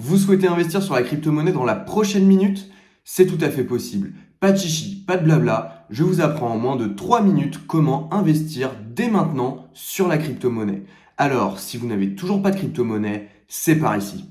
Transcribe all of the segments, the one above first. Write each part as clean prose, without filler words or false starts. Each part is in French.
Vous souhaitez investir sur la crypto-monnaie dans la prochaine minute? C'est tout à fait possible. Pas de chichi, pas de blabla, je vous apprends en moins de 3 minutes comment investir dès maintenant sur la crypto-monnaie. Alors, si vous n'avez toujours pas de crypto-monnaie, c'est par ici.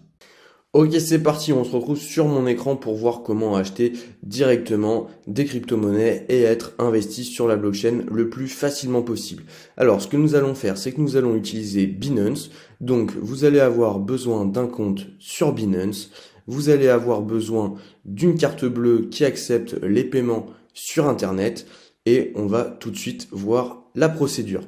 Ok, c'est parti, on se retrouve sur mon écran pour voir comment acheter directement des crypto-monnaies et être investi sur la blockchain le plus facilement possible. Alors, ce que nous allons faire, c'est que nous allons utiliser Binance. Donc, vous allez avoir besoin d'un compte sur Binance. Vous allez avoir besoin d'une carte bleue qui accepte les paiements sur Internet. Et on va tout de suite voir la procédure.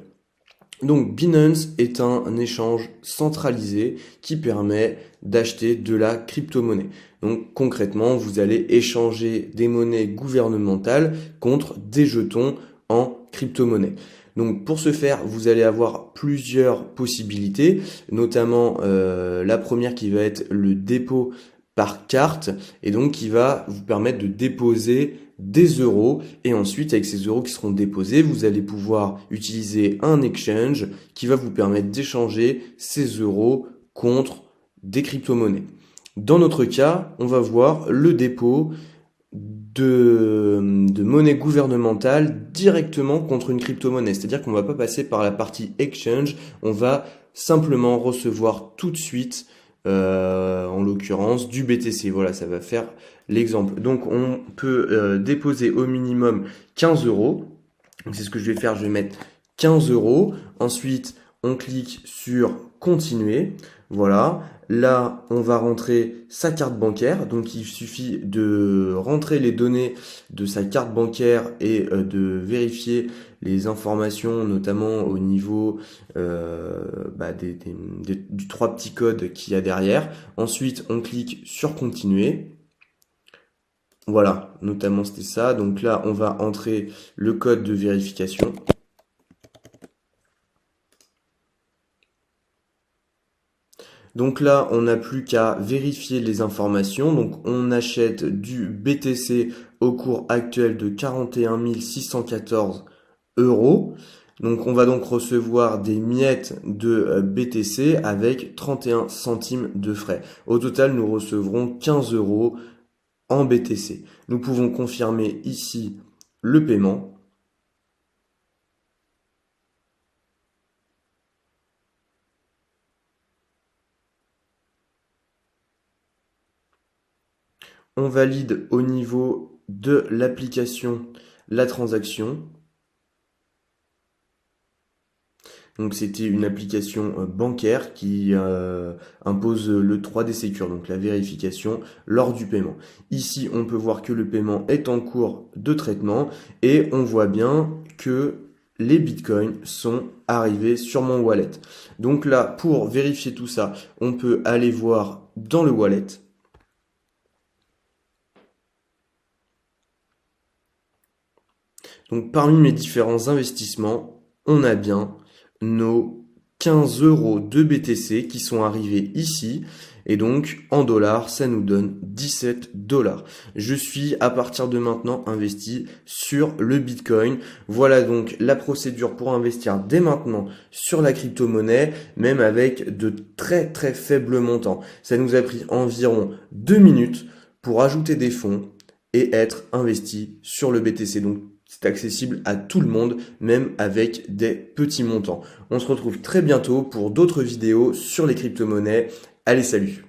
Donc Binance est un échange centralisé qui permet d'acheter de la crypto-monnaie. Donc concrètement, vous allez échanger des monnaies gouvernementales contre des jetons en crypto-monnaie. Donc pour ce faire, vous allez avoir plusieurs possibilités, notamment la première qui va être le dépôt par carte et donc qui va vous permettre de déposer des euros et ensuite avec ces euros qui seront déposés, vous allez pouvoir utiliser un exchange qui va vous permettre d'échanger ces euros contre des crypto-monnaies. Dans notre cas, on va voir le dépôt de monnaie gouvernementale directement contre une crypto-monnaie. C'est-à-dire qu'on ne va pas passer par la partie exchange, on va simplement recevoir tout de suite en l'occurrence du BTC. Voilà, ça va faire l'exemple. Donc on peut déposer au minimum 15 euros. Donc c'est ce que je vais faire, je vais mettre 15 euros. Ensuite, on clique sur continuer. Voilà, là on va rentrer sa carte bancaire. Donc il suffit de rentrer les données de sa carte bancaire et de vérifier les informations, notamment au niveau du 3 petits codes qu'il y a derrière. Ensuite, on clique sur continuer. Voilà, notamment c'était ça. Donc là, on va entrer le code de vérification. Donc là, on n'a plus qu'à vérifier les informations. Donc on achète du BTC au cours actuel de 41 614 euros. Donc on va donc recevoir des miettes de BTC avec 31 centimes de frais. Au total, nous recevrons 15 euros en BTC. Nous pouvons confirmer ici le paiement. On valide au niveau de l'application la transaction. Donc c'était une application bancaire qui impose le 3D Secure, donc la vérification lors du paiement. Ici, on peut voir que le paiement est en cours de traitement et on voit bien que les bitcoins sont arrivés sur mon wallet. Donc là, pour vérifier tout ça, on peut aller voir dans le wallet. Donc parmi mes différents investissements, on a bien nos 15 euros de BTC qui sont arrivés ici. Et donc en dollars, ça nous donne 17 dollars. Je suis à partir de maintenant investi sur le Bitcoin. Voilà donc la procédure pour investir dès maintenant sur la crypto-monnaie, même avec de très très faibles montants. Ça nous a pris environ 2 minutes pour ajouter des fonds et être investi sur le BTC. Donc c'est accessible à tout le monde, même avec des petits montants. On se retrouve très bientôt pour d'autres vidéos sur les crypto-monnaies. Allez, salut!